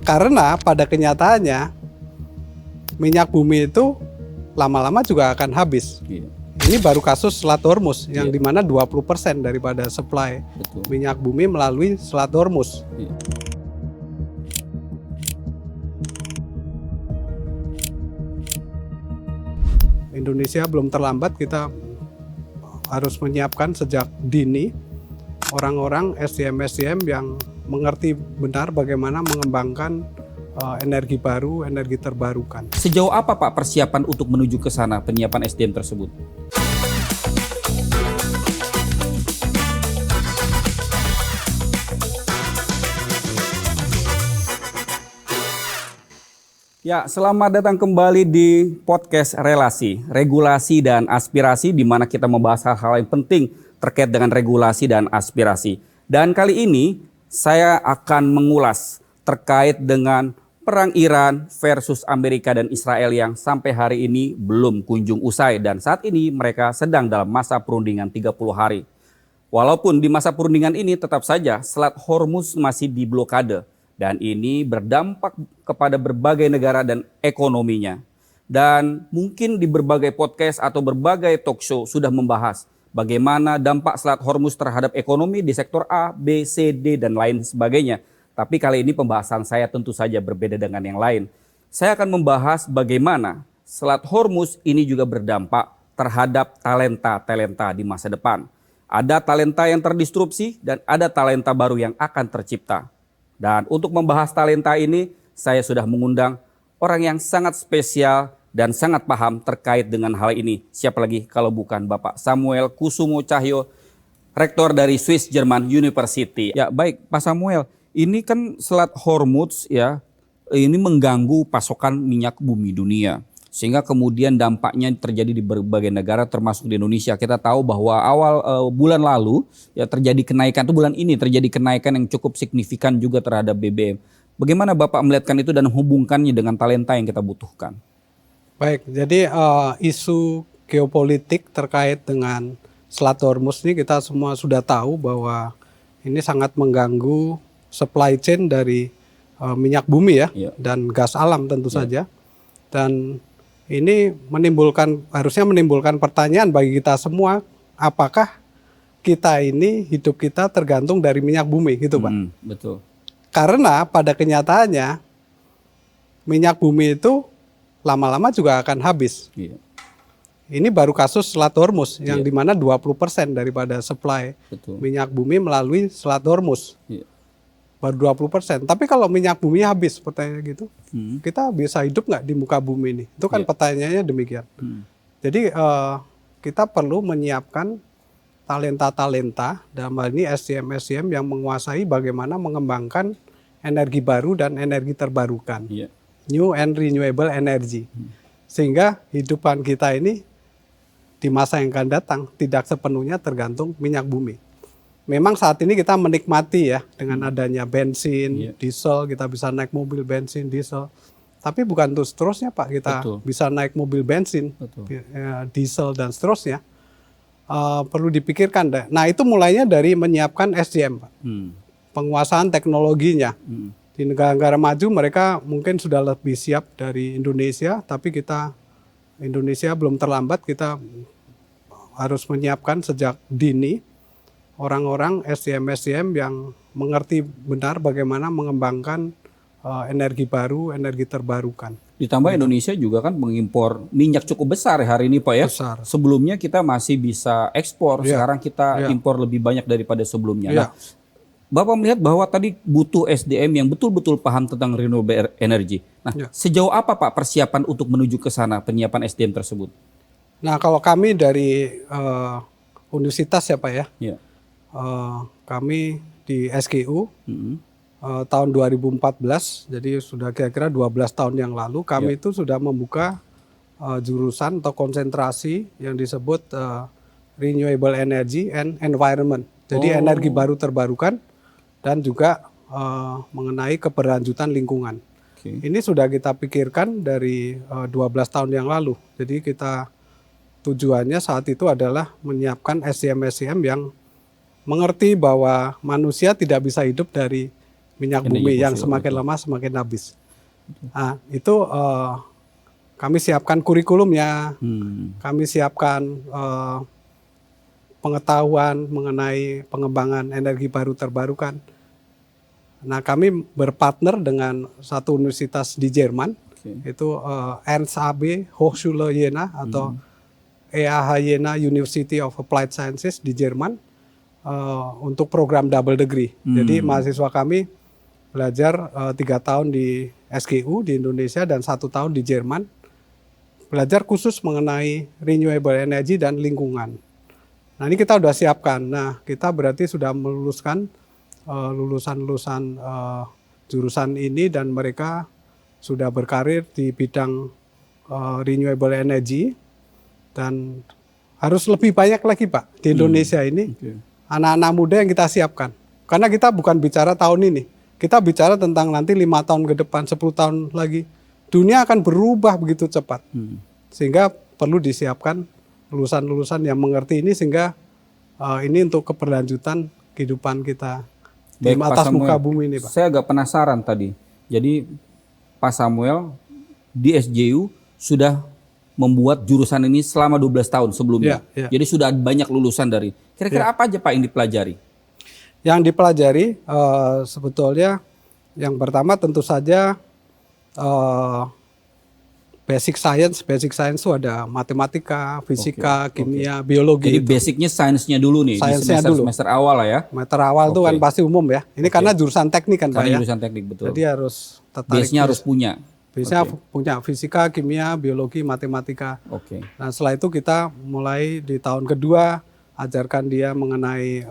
Karena pada kenyataannya minyak bumi itu lama-lama juga akan habis. Ini baru kasus Selat Hormuz yang dimana 20% daripada supply minyak bumi melalui Selat Hormuz. Indonesia belum terlambat, kita harus menyiapkan sejak dini orang-orang SDM yang mengerti benar bagaimana mengembangkan energi baru, energi terbarukan. Sejauh apa Pak persiapan untuk menuju ke sana, penyiapan SDM tersebut? Ya, selamat datang kembali di podcast Relasi, Regulasi dan Aspirasi, di mana kita membahas hal-hal yang penting terkait dengan regulasi dan aspirasi. Dan kali ini saya akan mengulas terkait dengan perang Iran versus Amerika dan Israel yang sampai hari ini belum kunjung usai. Dan saat ini mereka sedang dalam masa perundingan 30 hari. Walaupun di masa perundingan ini tetap saja Selat Hormuz masih diblokade. Dan ini berdampak kepada berbagai negara dan ekonominya. Dan mungkin di berbagai podcast atau berbagai talk show sudah membahas bagaimana dampak Selat Hormuz terhadap ekonomi di sektor A, B, C, D, dan lain sebagainya. Tapi kali ini pembahasan saya tentu saja berbeda dengan yang lain. Saya akan membahas bagaimana Selat Hormuz ini juga berdampak terhadap talenta-talenta di masa depan. Ada talenta yang terdistrupsi dan ada talenta baru yang akan tercipta. Dan untuk membahas talenta ini, saya sudah mengundang orang yang sangat spesial dan sangat paham terkait dengan hal ini. Siapa lagi kalau bukan Bapak Samuel Kusumo Cahyo, Rektor dari Swiss German University. Ya baik Pak Samuel, ini kan Selat Hormuz ya, ini mengganggu pasokan minyak bumi dunia. Sehingga kemudian dampaknya terjadi di berbagai negara termasuk di Indonesia. Kita tahu bahwa awal bulan lalu ya terjadi kenaikan, itu bulan ini terjadi kenaikan yang cukup signifikan juga terhadap BBM. Bagaimana Bapak melihatkan itu dan menghubungkannya dengan talenta yang kita butuhkan? Baik, jadi isu geopolitik terkait dengan Selat Hormuz ini kita semua sudah tahu bahwa ini sangat mengganggu supply chain dari minyak bumi ya, dan gas alam tentu saja. Dan ini harusnya menimbulkan pertanyaan bagi kita semua, apakah kita ini hidup kita tergantung dari minyak bumi gitu Pak? Betul. Karena pada kenyataannya minyak bumi itu lama-lama juga akan habis. Ini baru kasus Selat Hormuz yang dimana 20% daripada supply minyak bumi melalui Selat Hormuz. Baru 20%. Tapi kalau minyak bumi habis, pertanyaannya gitu, kita bisa hidup nggak di muka bumi ini? Itu kan pertanyaannya demikian. Jadi kita perlu menyiapkan talenta-talenta, dalam hal ini SDM yang menguasai bagaimana mengembangkan energi baru dan energi terbarukan. New and renewable energy. Sehingga hidupan kita ini di masa yang akan datang tidak sepenuhnya tergantung minyak bumi. Memang saat ini kita menikmati ya dengan adanya bensin, diesel, kita bisa naik mobil bensin, diesel. Tapi bukan terus seterusnya Pak, kita bisa naik mobil bensin, diesel dan seterusnya. Perlu dipikirkan deh. Nah itu mulainya dari menyiapkan SDM Pak. Penguasaan teknologinya. Di negara-negara maju mereka mungkin sudah lebih siap dari Indonesia, tapi Indonesia belum terlambat, kita harus menyiapkan sejak dini orang-orang SDM yang mengerti benar bagaimana mengembangkan energi baru, energi terbarukan. Ditambah Indonesia juga kan mengimpor minyak cukup besar hari ini Pak ya. Besar. Sebelumnya kita masih bisa ekspor, sekarang kita impor lebih banyak daripada sebelumnya. Nah, Bapak melihat bahwa tadi butuh SDM yang betul-betul paham tentang renewable energy. Nah, sejauh apa Pak persiapan untuk menuju ke sana, penyiapan SDM tersebut? Nah, kalau kami dari universitas ya Pak ya. Kami di SGU tahun 2014, jadi sudah kira-kira 12 tahun yang lalu kami itu sudah membuka jurusan atau konsentrasi yang disebut renewable energy and environment. Jadi energi baru terbarukan dan juga mengenai keberlanjutan lingkungan. Ini sudah kita pikirkan dari 12 tahun yang lalu. Jadi tujuannya saat itu adalah menyiapkan SDM yang mengerti bahwa manusia tidak bisa hidup dari minyak Energi bumi yang fosil, semakin betul. lama semakin habis. Nah, itu kami siapkan kurikulumnya, kami siapkan pengetahuan mengenai pengembangan energi baru terbarukan. Nah, kami berpartner dengan satu universitas di Jerman, itu Ernst AB Hochschule Jena atau EAH Jena University of Applied Sciences di Jerman untuk program double degree. Jadi mahasiswa kami belajar 3 tahun di SGU di Indonesia dan 1 tahun di Jerman, belajar khusus mengenai renewable energy dan lingkungan. Nah, ini kita sudah siapkan. Nah, kita berarti sudah meluluskan lulusan-lulusan jurusan ini dan mereka sudah berkarir di bidang renewable energy dan harus lebih banyak lagi, Pak, di Indonesia ini anak-anak muda yang kita siapkan. Karena kita bukan bicara tahun ini, kita bicara tentang nanti 5 tahun ke depan, 10 tahun lagi. Dunia akan berubah begitu cepat, sehingga perlu disiapkan lulusan-lulusan yang mengerti ini sehingga ini untuk keberlanjutan kehidupan kita di atas muka bumi ini, Pak. Saya agak penasaran tadi. Jadi Pak Samuel di SJU sudah membuat jurusan ini selama 12 tahun sebelumnya. Jadi sudah banyak lulusan dari. Kira-kira apa aja Pak yang dipelajari? Yang dipelajari sebetulnya yang pertama tentu saja basic science itu ada matematika, fisika, kimia, biologi. Jadi basicnya sainsnya dulu nih, Sainsnya di semester awal lah ya. Semester awal itu kan pasti umum ya. Ini karena jurusan teknik kan, Pak, Karena ya. jurusan teknik, betul. Jadi harus tertarik. Base-nya harus punya. Base-nya punya fisika, kimia, biologi, matematika. Nah, setelah itu kita mulai di tahun kedua ajarkan dia mengenai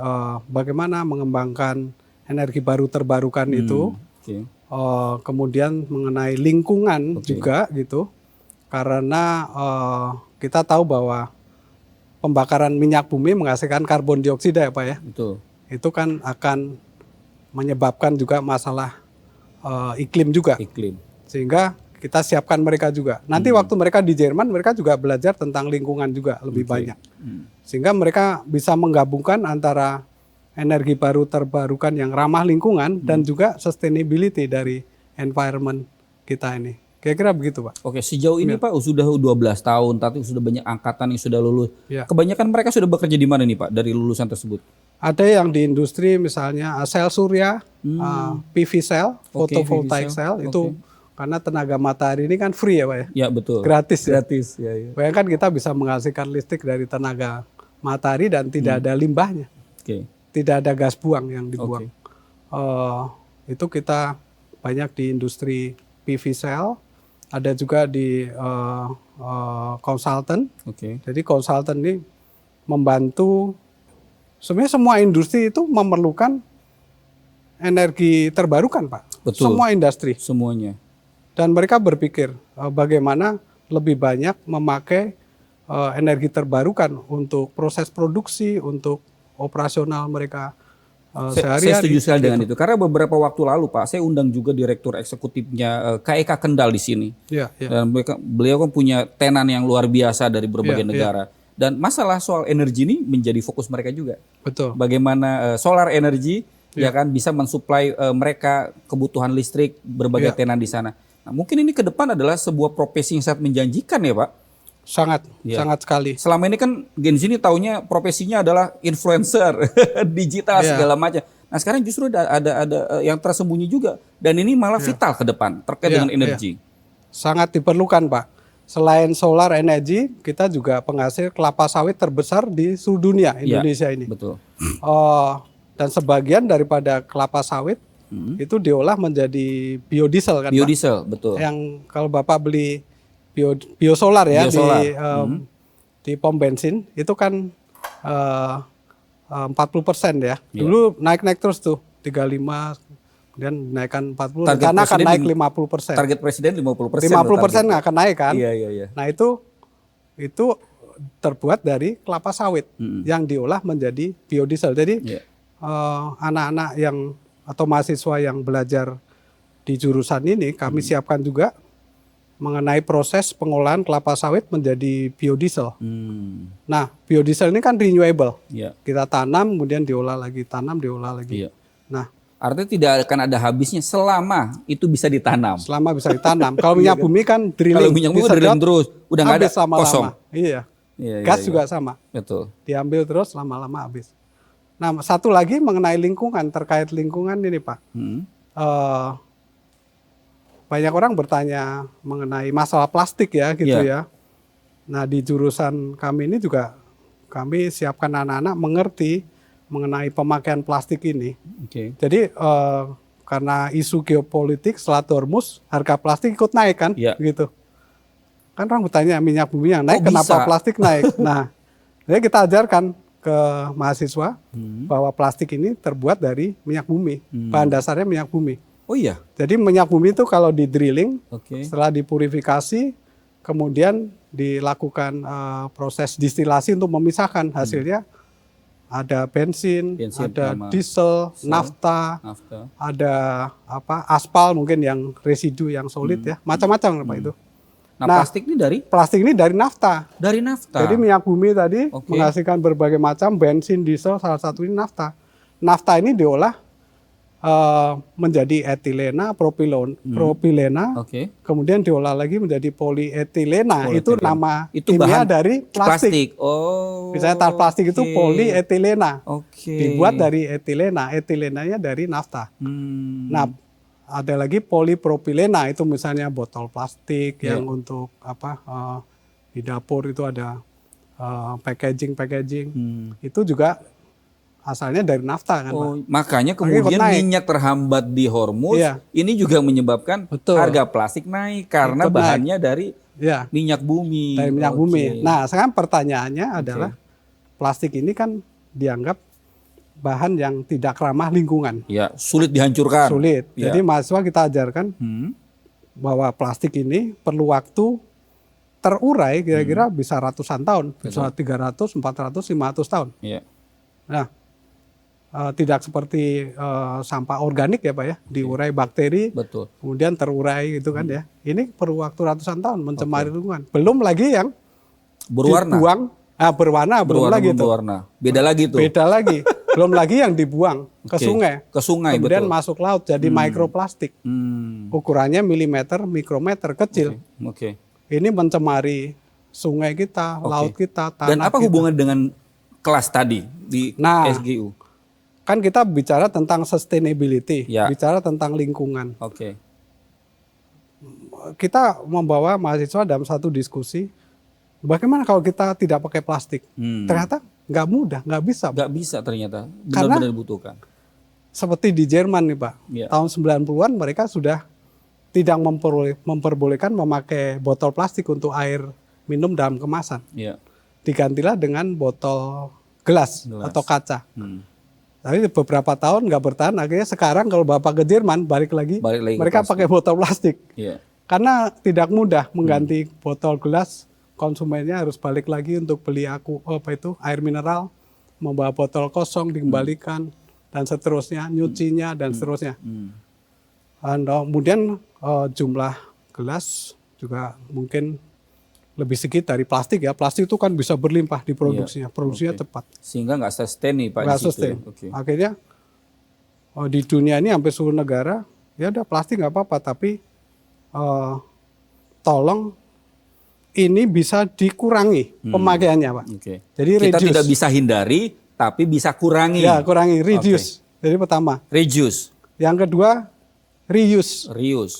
bagaimana mengembangkan energi baru terbarukan itu. Kemudian mengenai lingkungan juga gitu. Karena kita tahu bahwa pembakaran minyak bumi menghasilkan karbon dioksida ya, Pak, ya. Betul. Itu kan akan menyebabkan juga masalah iklim juga. Sehingga kita siapkan mereka juga. Nanti waktu mereka di Jerman mereka juga belajar tentang lingkungan juga lebih banyak. Sehingga mereka bisa menggabungkan antara energi baru terbarukan yang ramah lingkungan dan juga sustainability dari environment kita ini. Kira-kira begitu, Pak. Oke, sejauh ini Pak sudah 12 tahun, tapi sudah banyak angkatan yang sudah lulus. Kebanyakan mereka sudah bekerja di mana nih Pak dari lulusan tersebut? Ada yang di industri misalnya sel surya, PV cell, photovoltaic cell itu karena tenaga matahari ini kan free ya, Pak, ya? Ya, betul. Gratis. Gratis. Ya. Bayangkan kita bisa menghasilkan listrik dari tenaga matahari dan tidak ada limbahnya. Tidak ada gas buang yang dibuang. Itu kita banyak di industri PV cell. Ada juga di konsultan. Jadi konsultan ini membantu, sebenarnya semua industri itu memerlukan energi terbarukan, Pak. Betul. Semua industri. Semuanya. Dan mereka berpikir bagaimana lebih banyak memakai energi terbarukan untuk proses produksi, untuk operasional mereka sehari-hari. Saya setuju sekali dengan itu. Karena beberapa waktu lalu Pak, saya undang juga direktur eksekutifnya KEK Kendal di sini. Dan beliau kan punya tenan yang luar biasa dari berbagai negara. Dan masalah soal energi ini menjadi fokus mereka juga. Betul. Bagaimana solar energy ya kan bisa mensuplai mereka kebutuhan listrik berbagai tenan di sana. Nah, mungkin ini ke depan adalah sebuah profesi yang sangat menjanjikan ya Pak. Sangat sekali. Selama ini kan Gen Z ini taunya profesinya adalah influencer, digital segala macam. Nah sekarang justru ada yang tersembunyi juga. Dan ini malah vital ke depan terkait dengan energi. Sangat diperlukan, Pak. Selain solar energy, kita juga penghasil kelapa sawit terbesar di seluruh dunia, Indonesia ini. Betul. Dan sebagian daripada kelapa sawit itu diolah menjadi biodiesel kan, biodiesel, Pak? Betul. Yang kalau Bapak beli biosolar ya di pom bensin itu kan 40% ya. Dulu naik terus tuh 35, kemudian naikkan 40, karena akan naik 50%. Target presiden 50%. 50% akan naik kan. Iya. Nah itu terbuat dari kelapa sawit yang diolah menjadi biodiesel. Jadi anak-anak yang atau mahasiswa yang belajar di jurusan ini kami siapkan juga mengenai proses pengolahan kelapa sawit menjadi biodiesel. Nah, biodiesel ini kan renewable. Kita tanam, kemudian diolah lagi, tanam, diolah lagi. Nah, Artinya tidak akan ada habisnya selama itu bisa ditanam. Selama bisa ditanam. Kalau minyak bumi kan drilling. Kalau minyak bumi drilling terus, udah nggak ada, habis lama-lama. kosong. Iya. Iya, Gas iya. juga sama. Betul. Diambil terus lama-lama habis. Nah, satu lagi mengenai lingkungan, terkait lingkungan ini Pak. Banyak orang bertanya mengenai masalah plastik ya gitu ya. Nah, di jurusan kami ini juga kami siapkan anak-anak mengerti mengenai pemakaian plastik ini. Jadi karena isu geopolitik Selat Hormuz, harga plastik ikut naik kan, gitu. Kan orang bertanya minyak bumi yang naik, kenapa plastik naik? Nah, jadi kita ajarkan ke mahasiswa bahwa plastik ini terbuat dari minyak bumi, bahan dasarnya minyak bumi. Oh iya. Jadi minyak bumi itu kalau di drilling, setelah dipurifikasi, kemudian dilakukan proses distilasi untuk memisahkan hasilnya. Ada bensin ada diesel, nafta, ada aspal mungkin yang residu yang solid ya, macam-macam Pak itu. Nah, plastik ini dari? Plastik ini dari nafta. Dari nafta. Jadi minyak bumi tadi menghasilkan berbagai macam bensin, diesel, salah satu ini nafta. Nafta ini diolah menjadi etilena, propilena, kemudian diolah lagi menjadi polietilena. Itu nama kimia dari plastik. Misalnya tar plastik itu polietilena. Dibuat dari etilena, etilenanya dari nafta. Nah, ada lagi polipropilena, itu misalnya botol plastik yang untuk di dapur itu ada packaging. Itu juga asalnya dari nafta kan Pak. Makanya kemudian minyak terhambat di Hormuz, ini juga menyebabkan harga plastik naik karena bahannya dari minyak bumi. Dari minyak bumi. Nah, sekarang pertanyaannya adalah plastik ini kan dianggap bahan yang tidak ramah lingkungan. Ya, sulit dihancurkan. Sulit. Jadi mahasiswa kita ajarkan bahwa plastik ini perlu waktu terurai kira-kira bisa ratusan tahun, bisa 300, 400, 500 tahun. Nah, tidak seperti sampah organik ya Pak ya, diurai bakteri, kemudian terurai gitu kan ya. Ini perlu waktu ratusan tahun mencemari lingkungan. Belum lagi yang berwarna. Dibuang, berwarna belum lagi itu. Beda lagi tuh. Beda lagi. Belum lagi yang dibuang ke sungai. Ke sungai, kemudian masuk laut jadi mikroplastik. Ukurannya milimeter, mikrometer, kecil. Ini mencemari sungai kita, laut kita, tanah. Dan apa hubungan dengan kelas tadi di SGU? Kan kita bicara tentang sustainability, bicara tentang lingkungan. Kita membawa mahasiswa dalam satu diskusi, bagaimana kalau kita tidak pakai plastik? Ternyata nggak mudah, nggak bisa. Nggak bisa ternyata, benar-benar dibutuhkan. Seperti di Jerman nih Pak, tahun 90-an mereka sudah tidak memperbolehkan memakai botol plastik untuk air minum dalam kemasan. Digantilah dengan botol gelas. Atau kaca. Tapi beberapa tahun nggak bertahan, akhirnya sekarang kalau Bapak ke Jerman balik lagi mereka pakai botol plastik. Karena tidak mudah mengganti botol gelas, konsumennya harus balik lagi untuk beli air mineral, membawa botol kosong dikembalikan dan seterusnya, nyucinya dan seterusnya. Dan kemudian jumlah gelas juga mungkin lebih sedikit dari plastik ya. Plastik itu kan bisa berlimpah di produksinya, produksinya cepat. Sehingga nggak sustain nih Pak. Nggak sustain. Akhirnya di dunia ini hampir seluruh negara, ya udah plastik nggak apa-apa, tapi tolong ini bisa dikurangi pemakaiannya Pak. Jadi kita tidak bisa hindari, tapi bisa kurangi. Ya, kurangi, reduce. Jadi pertama. Reduce. Yang kedua, reuse.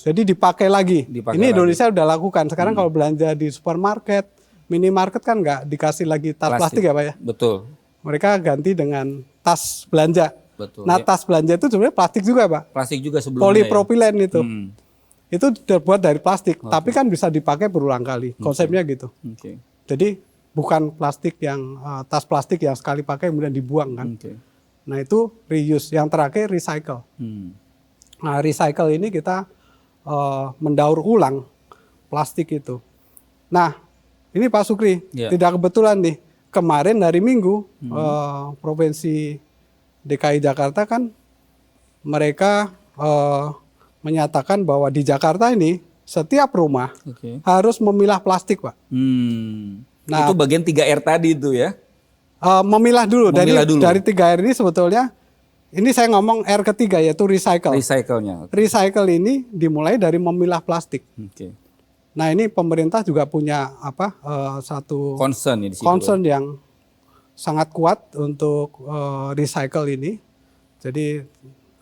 Jadi dipakai lagi. Ini Indonesia udah lakukan. Sekarang kalau belanja di supermarket, minimarket kan nggak dikasih lagi tas plastik ya Pak ya? Betul. Mereka ganti dengan tas belanja. Nah tas belanja itu sebenarnya plastik juga Pak. Plastik juga sebelumnya. Polipropilen itu. Itu terbuat dari plastik, tapi kan bisa dipakai berulang kali. Konsepnya gitu. Jadi bukan plastik yang tas plastik yang sekali pakai kemudian dibuang kan. Nah itu reuse. Yang terakhir recycle. Nah, recycle ini kita mendaur ulang plastik itu. Nah, ini Pak Sukri, tidak kebetulan nih. Kemarin hari Minggu, Provinsi DKI Jakarta kan mereka menyatakan bahwa di Jakarta ini setiap rumah harus memilah plastik, Pak. Nah, itu bagian 3R tadi itu ya? Memilah dulu. Dari 3R ini sebetulnya Ini saya ngomong R ketiga yaitu recycle. Recycle-nya. Recycle ini dimulai dari memilah plastik. Oke. Nah ini pemerintah juga punya satu Concern ya di situ. concern yang sangat kuat untuk recycle ini. Jadi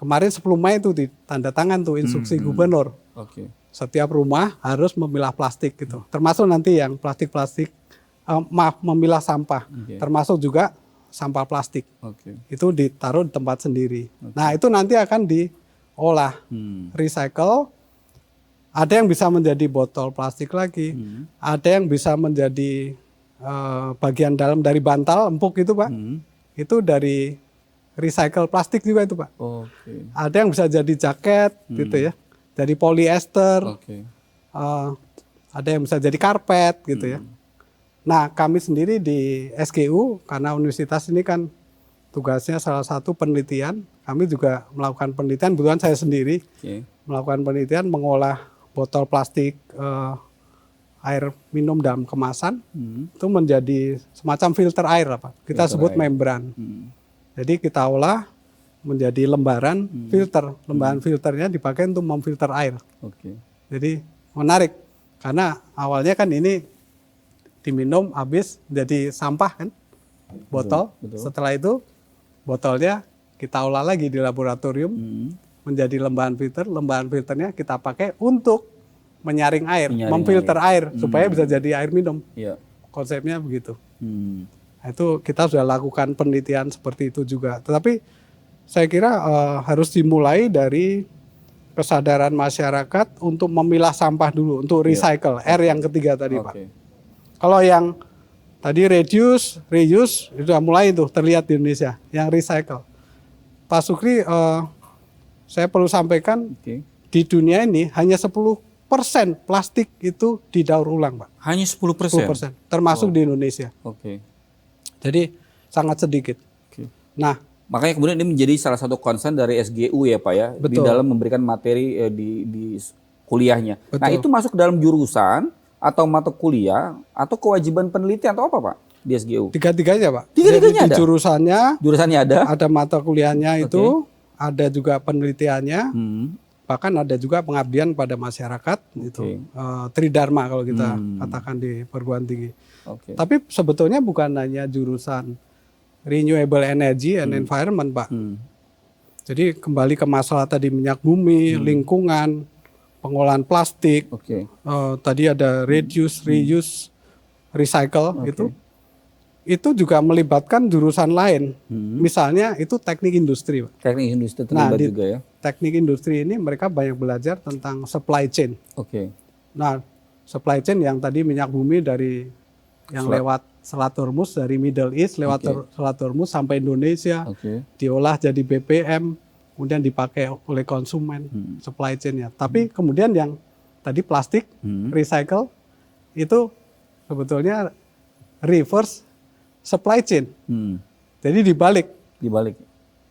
kemarin 10 Mei itu ditanda tangan tuh instruksi gubernur. Oke. Setiap rumah harus memilah plastik gitu. Termasuk nanti yang plastik-plastik, memilah sampah. Termasuk juga sampah plastik. Oke. Itu ditaruh di tempat sendiri. Nah itu nanti akan diolah, recycle. Ada yang bisa menjadi botol plastik lagi, ada yang bisa menjadi bagian dalam dari bantal empuk itu Pak. Itu dari recycle plastik juga itu Pak. Oke. Ada yang bisa jadi jaket gitu ya, dari polyester. Oke. Ada yang bisa jadi karpet gitu ya. Nah kami sendiri di SGU karena universitas ini kan tugasnya salah satu penelitian, kami juga melakukan penelitian. Kebetulan saya sendiri melakukan penelitian mengolah botol plastik air minum dalam kemasan itu menjadi semacam filter air apa? Kita sebut membran. Jadi kita olah menjadi lembaran filter. Lembaran filternya dipakai untuk memfilter air. Oke. Jadi menarik karena awalnya kan ini diminum habis jadi sampah kan botol. Betul. Setelah itu botolnya kita olah lagi di laboratorium menjadi lembaran filter. Lembaran filternya kita pakai untuk menyaring air, memfilter air supaya bisa jadi air minum. Iya. Konsepnya begitu. Nah, itu kita sudah lakukan penelitian seperti itu juga. Tetapi saya kira harus dimulai dari kesadaran masyarakat untuk memilah sampah dulu, untuk recycle. R yang ketiga tadi Pak. Kalau yang tadi reduce, reuse, sudah mulai itu terlihat di Indonesia. Yang recycle. Pak Sukri, saya perlu sampaikan di dunia ini hanya 10% plastik itu didaur ulang Pak. Hanya 10%? 10%, termasuk di Indonesia. Oke. Jadi sangat sedikit. Nah, makanya kemudian ini menjadi salah satu concern dari SGU ya Pak ya, di dalam memberikan materi di kuliahnya. Betul. Nah itu masuk dalam jurusan atau mata kuliah atau kewajiban penelitian atau apa Pak di SGU? Tiga-tiganya Pak. Tiga-tiganya ada? Jurusannya ada? Ada mata kuliahnya itu, ada juga penelitiannya, bahkan ada juga pengabdian pada masyarakat. Itu Tridharma kalau kita katakan di perguruan tinggi. Tapi sebetulnya bukan hanya jurusan renewable energy and environment Pak. Jadi kembali ke masalah tadi minyak bumi, lingkungan, pengolahan plastik, tadi ada reduce, reuse, recycle itu juga melibatkan jurusan lain. Misalnya itu teknik industri. Pak. Teknik industri terlibat juga ya. Teknik industri ini mereka banyak belajar tentang supply chain. Nah supply chain yang tadi minyak bumi dari yang lewat Selat Hormuz dari Middle East lewat Selat Hormuz sampai Indonesia, diolah jadi BBM. Kemudian dipakai oleh konsumen, supply chain-nya. Tapi kemudian yang tadi plastik, recycle, itu sebetulnya reverse supply chain. Jadi dibalik.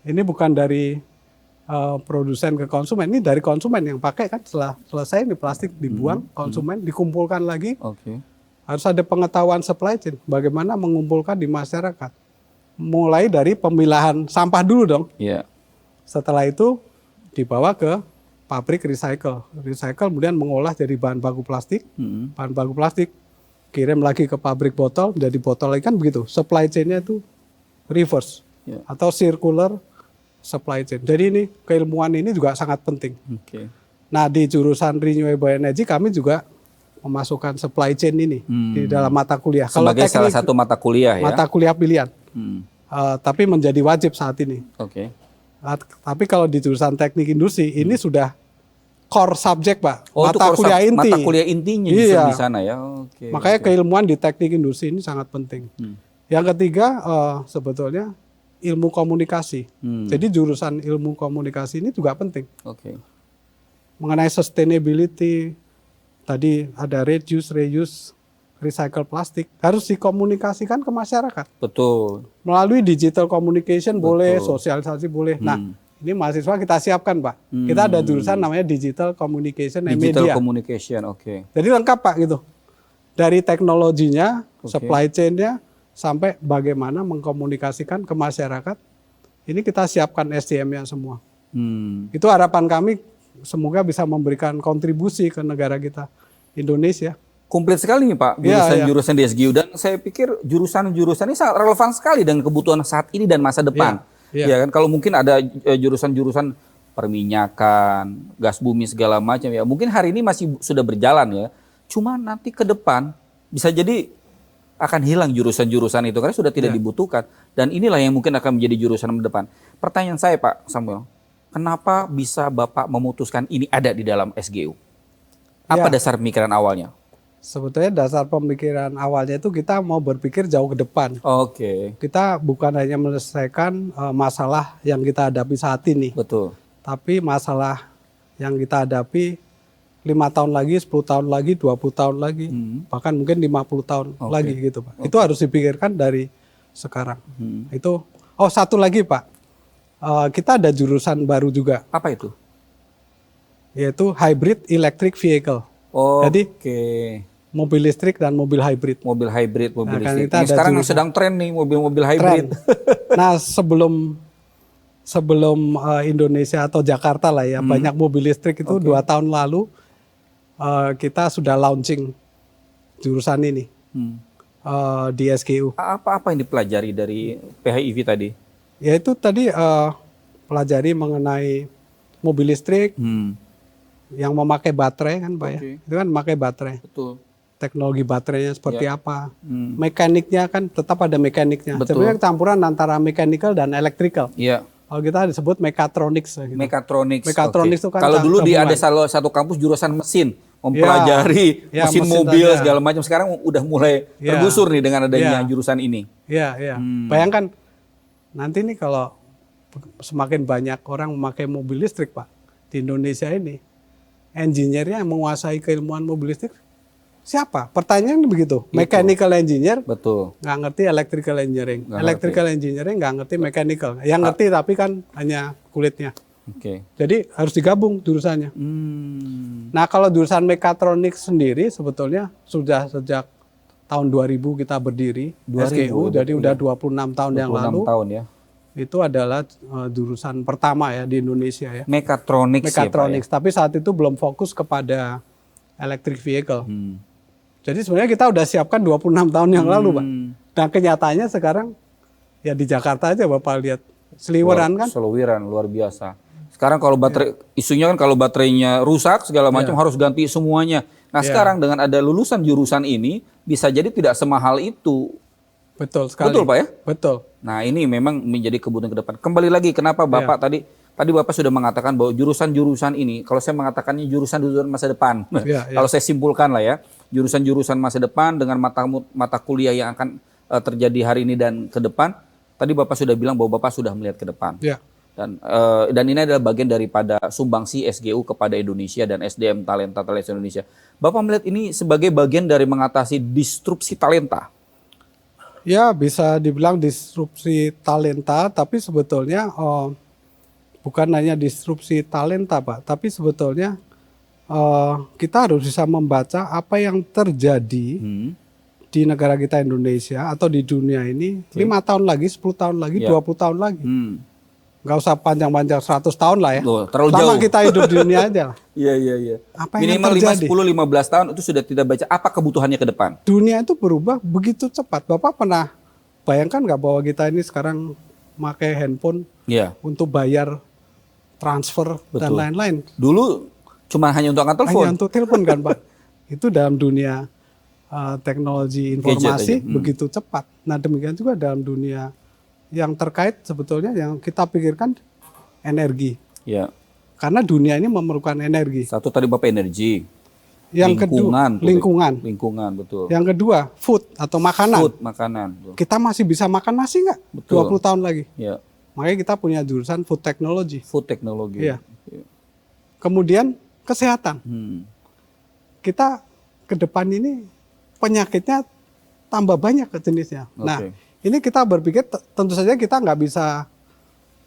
Ini bukan dari produsen ke konsumen, ini dari konsumen yang pakai kan setelah selesai ini plastik dibuang, konsumen dikumpulkan lagi. Harus ada pengetahuan supply chain, bagaimana mengumpulkan di masyarakat. Mulai dari pemilahan sampah dulu dong. Setelah itu dibawa ke pabrik recycle. Recycle kemudian mengolah jadi bahan baku plastik. Bahan baku plastik kirim lagi ke pabrik botol, jadi botol lagi kan begitu. Supply chain-nya itu reverse atau circular supply chain. Jadi ini keilmuan ini juga sangat penting. Nah di jurusan renewable energy kami juga memasukkan supply chain ini di dalam mata kuliah. Sebagai salah satu mata kuliah ya? Mata kuliah pilihan. Tapi menjadi wajib saat ini. Tapi kalau di jurusan teknik industri ini sudah core subject Pak, mata kuliah inti. Mata kuliah intinya di sana ya. Makanya keilmuan di teknik industri ini sangat penting. Yang ketiga sebetulnya ilmu komunikasi. Jadi jurusan ilmu komunikasi ini juga penting. Mengenai sustainability, tadi ada reduce, reuse, recycle plastik harus dikomunikasikan ke masyarakat. Melalui digital communication boleh, sosialisasi boleh. Nah, ini mahasiswa kita siapkan Pak. Kita ada jurusan namanya digital communication and media. Digital communication, Jadi lengkap Pak gitu. Dari teknologinya, supply chain-nya, sampai bagaimana mengkomunikasikan ke masyarakat Ini kita siapkan SDM-nya semua. Hmm. Itu harapan kami semoga bisa memberikan kontribusi ke negara kita, Indonesia. Komplit sekali nih Pak, jurusan-jurusan di SGU. Dan saya pikir jurusan-jurusan ini sangat relevan sekali dengan kebutuhan saat ini dan masa depan. Ya kan, kalau mungkin ada jurusan-jurusan perminyakan, gas bumi segala macam ya, mungkin hari ini masih sudah berjalan ya. Cuma nanti ke depan bisa jadi akan hilang jurusan-jurusan itu karena sudah tidak dibutuhkan. Dan inilah yang mungkin akan menjadi jurusan ke depan. Pertanyaan saya Pak Samuel, kenapa bisa Bapak memutuskan ini ada di dalam SGU? Apa dasar pemikiran awalnya? Sebetulnya dasar pemikiran awalnya itu kita mau berpikir jauh ke depan. Oke. Kita bukan hanya menyelesaikan masalah yang kita hadapi saat ini. Betul. Tapi masalah yang kita hadapi 5 tahun lagi, 10 tahun lagi, 20 tahun lagi, bahkan mungkin 50 tahun lagi gitu Pak. Itu harus dipikirkan dari sekarang. Itu, satu lagi Pak, kita ada jurusan baru juga. Apa itu? Yaitu Hybrid Electric Vehicle. Jadi mobil listrik dan mobil hybrid. Mobil hybrid, mobil listrik. Ini sekarang sedang tren nih mobil-mobil hybrid. Nah sebelum Indonesia atau Jakarta lah ya, banyak mobil listrik itu 2 tahun lalu kita sudah launching jurusan ini di SGU. Apa yang dipelajari dari PHIV tadi? Yaitu tadi pelajari mengenai mobil listrik yang memakai baterai kan Pak ya. Itu kan memakai baterai. Betul. Teknologi baterainya seperti apa. Mekaniknya kan tetap ada mekaniknya. Sebenarnya campuran antara mechanical dan electrical. Iya. Kalau kita disebut mechatronics. Gitu. Mechatronics. Mechatronics itu kan kalau dulu ada satu kampus jurusan mesin, mempelajari mesin mobil saja. Segala macam. Sekarang udah mulai tergusur nih dengan adanya jurusan ini. Iya, iya. Bayangkan nanti nih kalau semakin banyak orang memakai mobil listrik Pak di Indonesia ini, engineer-nya yang menguasai keilmuan mobil listrik siapa? Pertanyaannya begitu. Mechanical engineer, betul, nggak ngerti electrical engineering. Electrical engineering nggak ngerti mechanical. Yang ngerti tapi kan hanya kulitnya. Jadi harus digabung jurusannya. Nah kalau jurusan mechatronics sendiri sebetulnya sudah sejak tahun 2000 kita berdiri. 2000, SGU, jadi udah 26 tahun yang lalu. 26 tahun ya. Itu adalah jurusan pertama ya di Indonesia ya. Mechatronics ya, Pak, ya? Tapi saat itu belum fokus kepada electric vehicle. Jadi sebenarnya kita udah siapkan 26 tahun yang lalu Pak. Dan kenyataannya sekarang ya di Jakarta aja Bapak lihat. Seliweran kan? Seliweran, luar biasa. Sekarang kalau baterai, isunya kan kalau baterainya rusak segala macam harus ganti semuanya. Nah sekarang dengan ada lulusan jurusan ini bisa jadi tidak semahal itu. Betul sekali. Betul Pak ya? Betul. Nah ini memang menjadi kebutuhan ke depan. Kembali lagi kenapa Bapak tadi Bapak sudah mengatakan bahwa jurusan-jurusan ini, kalau saya mengatakannya jurusan-jurusan masa depan. Kalau saya simpulkan lah ya, jurusan-jurusan masa depan dengan mata kuliah yang akan terjadi hari ini dan ke depan. Tadi Bapak sudah bilang bahwa Bapak sudah melihat ke depan. Dan ini adalah bagian daripada sumbangsi SGU kepada Indonesia dan SDM talenta Indonesia. Bapak melihat ini sebagai bagian dari mengatasi disrupsi talenta. Ya bisa dibilang disrupsi talenta, tapi sebetulnya bukan hanya disrupsi talenta Pak, tapi sebetulnya kita harus bisa membaca apa yang terjadi di negara kita Indonesia atau di dunia ini 5 tahun lagi, 10 tahun lagi, 20 tahun lagi. Nggak usah panjang-panjang 100 tahun lah ya. Terlalu Selama jauh. kita hidup di dunia aja lah. Iya. Apa yang minimal terjadi? 5, 10, 15 tahun itu sudah tidak baca apa kebutuhannya ke depan. Dunia itu berubah begitu cepat. Bapak pernah bayangkan nggak bahwa kita ini sekarang pakai handphone untuk bayar transfer dan lain-lain. Dulu cuma hanya untuk angkat telepon. Hanya untuk telepon kan Pak. Itu dalam dunia teknologi informasi begitu cepat. Nah demikian juga dalam dunia yang terkait sebetulnya yang kita pikirkan energi. Karena dunia ini memerlukan energi. Satu tadi Bapak energi. Yang kedua lingkungan. Lingkungan betul. Yang kedua food atau makanan. Makanan. Betul. Kita masih bisa makan nasi nggak? 20 tahun lagi. Makanya kita punya jurusan food technology. Food technology. Kemudian kesehatan. Kita ke depan ini penyakitnya tambah banyak jenisnya. Nah, ini kita berpikir tentu saja kita nggak bisa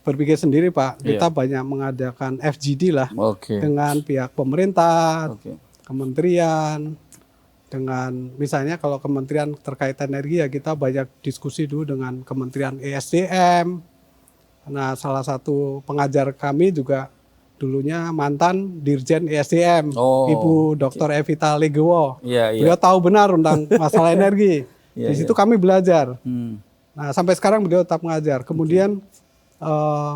berpikir sendiri Pak. Kita banyak mengadakan FGD lah dengan pihak pemerintah, kementerian, dengan misalnya kalau kementerian terkait energi ya kita banyak diskusi dulu dengan Kementerian ESDM, Nah, salah satu pengajar kami juga dulunya mantan Dirjen ISDM, Ibu Dr. Evita Legowo. Beliau tahu benar tentang masalah energi. Di situ kami belajar. Nah, sampai sekarang beliau tetap mengajar. Kemudian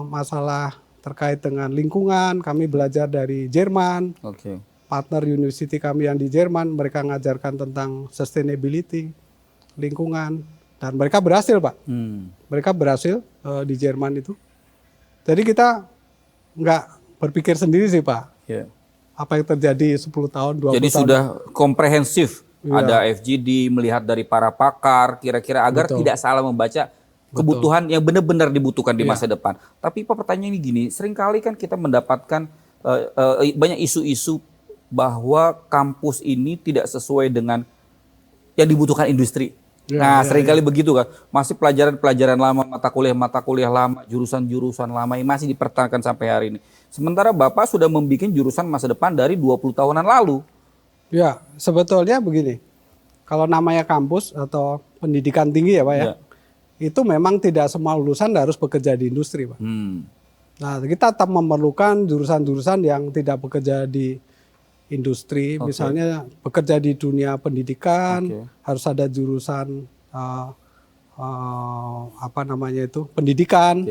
masalah terkait dengan lingkungan, kami belajar dari Jerman. Partner university kami yang di Jerman, mereka mengajarkan tentang sustainability, lingkungan. Dan mereka berhasil, Pak. Mereka berhasil di Jerman itu. Jadi kita nggak berpikir sendiri sih, Pak. Apa yang terjadi 10 tahun, 20 tahun. Jadi sudah komprehensif. Ada FGD, melihat dari para pakar, kira-kira agar tidak salah membaca kebutuhan yang benar-benar dibutuhkan di masa depan. Tapi Pak, pertanyaan ini gini, seringkali kan kita mendapatkan banyak isu-isu bahwa kampus ini tidak sesuai dengan yang dibutuhkan industri. Nah, seringkali begitu kan. Masih pelajaran-pelajaran lama, mata kuliah lama, jurusan-jurusan lama yang masih dipertahankan sampai hari ini. Sementara Bapak sudah membuat jurusan masa depan dari 20 tahunan lalu. Ya, sebetulnya begini. Kalau namanya kampus atau pendidikan tinggi ya, Pak ya. Itu memang tidak semua lulusan harus bekerja di industri, Pak. Nah, kita tetap memerlukan jurusan-jurusan yang tidak bekerja di industri, misalnya bekerja di dunia pendidikan, harus ada jurusan pendidikan,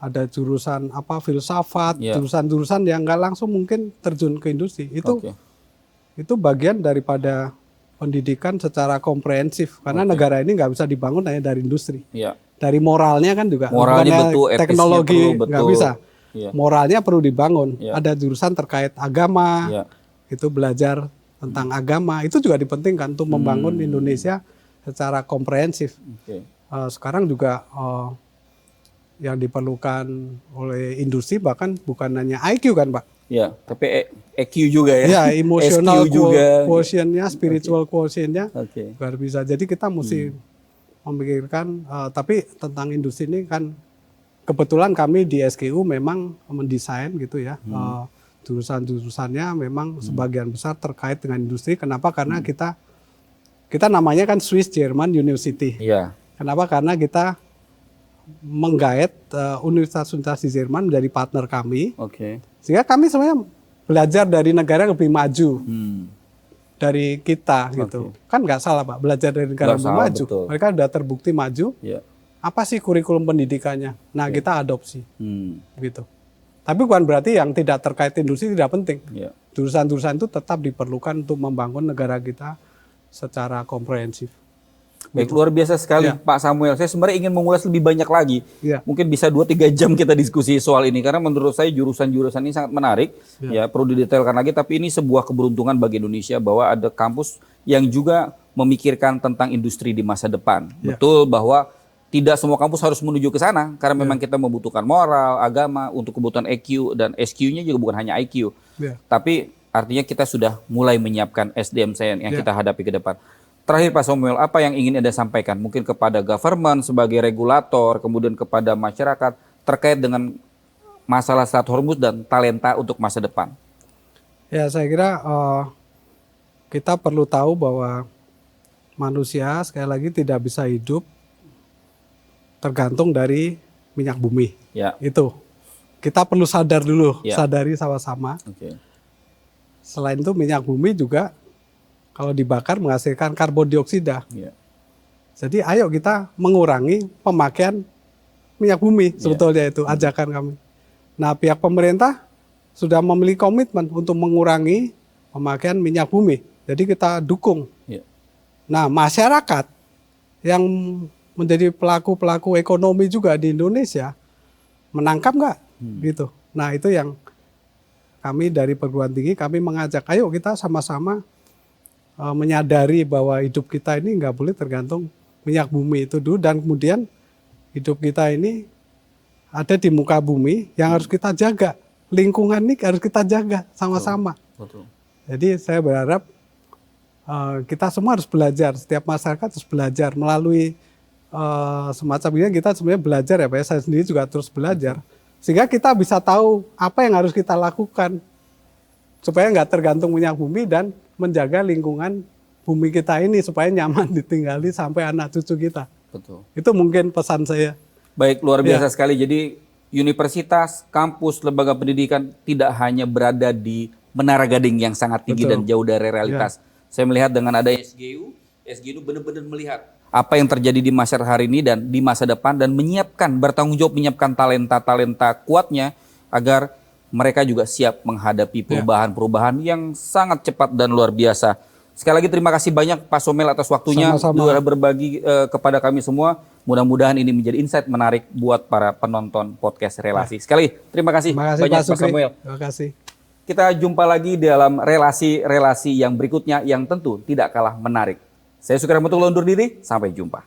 ada jurusan filsafat, jurusan-jurusan yang nggak langsung mungkin terjun ke industri. Itu bagian daripada pendidikan secara komprehensif, karena negara ini nggak bisa dibangun hanya dari industri. Dari moralnya kan juga, moralnya betul, teknologi nggak bisa. Moralnya perlu dibangun. Ada jurusan terkait agama. Itu belajar tentang agama, itu juga dipentingkan untuk membangun Indonesia secara komprehensif. Sekarang juga yang diperlukan oleh industri bahkan bukan hanya IQ kan, Pak? Tapi EQ juga ya. Ya, emotional quotient-nya, spiritual quotient-nya luar bisa. Jadi kita mesti memikirkan, tapi tentang industri ini kan kebetulan kami di SKU memang mendesain gitu ya. Jurusan-jurusannya memang sebagian besar terkait dengan industri. Kenapa? Karena kita namanya kan Swiss German University. Kenapa? Karena kita menggait universitas-universitas di Jerman menjadi partner kami. Sehingga kami sebenarnya belajar dari negara yang lebih maju dari kita gitu. Kan nggak salah, Pak, belajar dari negara yang lebih maju. Betul. Mereka sudah terbukti maju. Apa sih kurikulum pendidikannya? Nah, kita adopsi. Gitu. Tapi bukan berarti yang tidak terkait industri tidak penting. Jurusan-jurusan itu tetap diperlukan untuk membangun negara kita secara komprehensif. Baik, luar biasa sekali Pak Samuel. Saya sebenarnya ingin mengulas lebih banyak lagi. Mungkin bisa 2-3 jam kita diskusi soal ini. Karena menurut saya jurusan-jurusan ini sangat menarik. Perlu didetailkan lagi. Tapi ini sebuah keberuntungan bagi Indonesia bahwa ada kampus yang juga memikirkan tentang industri di masa depan. Betul bahwa tidak semua kampus harus menuju ke sana, karena memang kita membutuhkan moral, agama, untuk kebutuhan EQ, dan SQ-nya juga bukan hanya IQ. Tapi artinya kita sudah mulai menyiapkan SDM yang kita hadapi ke depan. Terakhir Pak Samuel, apa yang ingin Anda sampaikan? Mungkin kepada government sebagai regulator, kemudian kepada masyarakat, terkait dengan masalah Selat Hormuz dan talenta untuk masa depan. Ya, saya kira kita perlu tahu bahwa manusia sekali lagi tidak bisa hidup tergantung dari minyak bumi. Itu kita perlu sadar dulu, sadari sama-sama. Selain itu minyak bumi juga kalau dibakar menghasilkan karbon dioksida. Jadi ayo kita mengurangi pemakaian minyak bumi, sebetulnya itu ajakan kami. Nah, pihak pemerintah sudah memiliki komitmen untuk mengurangi pemakaian minyak bumi. Jadi kita dukung. Nah, masyarakat yang menjadi pelaku-pelaku ekonomi juga di Indonesia, menangkap nggak? Gitu. Nah, itu yang kami dari perguruan tinggi, kami mengajak, ayo kita sama-sama menyadari bahwa hidup kita ini nggak boleh tergantung minyak bumi itu dulu, dan kemudian hidup kita ini ada di muka bumi yang harus kita jaga. Lingkungan ini harus kita jaga sama-sama. Jadi saya berharap kita semua harus belajar, setiap masyarakat harus belajar melalui semacam ini. Kita sebenarnya belajar ya Pak, saya sendiri juga terus belajar sehingga kita bisa tahu apa yang harus kita lakukan supaya nggak tergantung minyak bumi dan menjaga lingkungan bumi kita ini supaya nyaman ditinggali sampai anak cucu kita. Itu mungkin pesan saya. Baik, luar biasa sekali. Jadi universitas, kampus, lembaga pendidikan tidak hanya berada di Menara Gading yang sangat tinggi dan jauh dari realitas. Saya melihat dengan ada SGU benar-benar melihat apa yang terjadi di masyarakat hari ini dan di masa depan dan menyiapkan, bertanggung jawab menyiapkan talenta-talenta kuatnya agar mereka juga siap menghadapi perubahan-perubahan yang sangat cepat dan luar biasa. Sekali lagi terima kasih banyak Pak Somel atas waktunya sudah berbagi kepada kami semua. Mudah-mudahan ini menjadi insight menarik buat para penonton podcast Relasi. Sekali terima kasih banyak Pak Samuel. Terima kasih. Kita jumpa lagi dalam relasi-relasi yang berikutnya yang tentu tidak kalah menarik. Saya Sukira Mutul undur diri, sampai jumpa.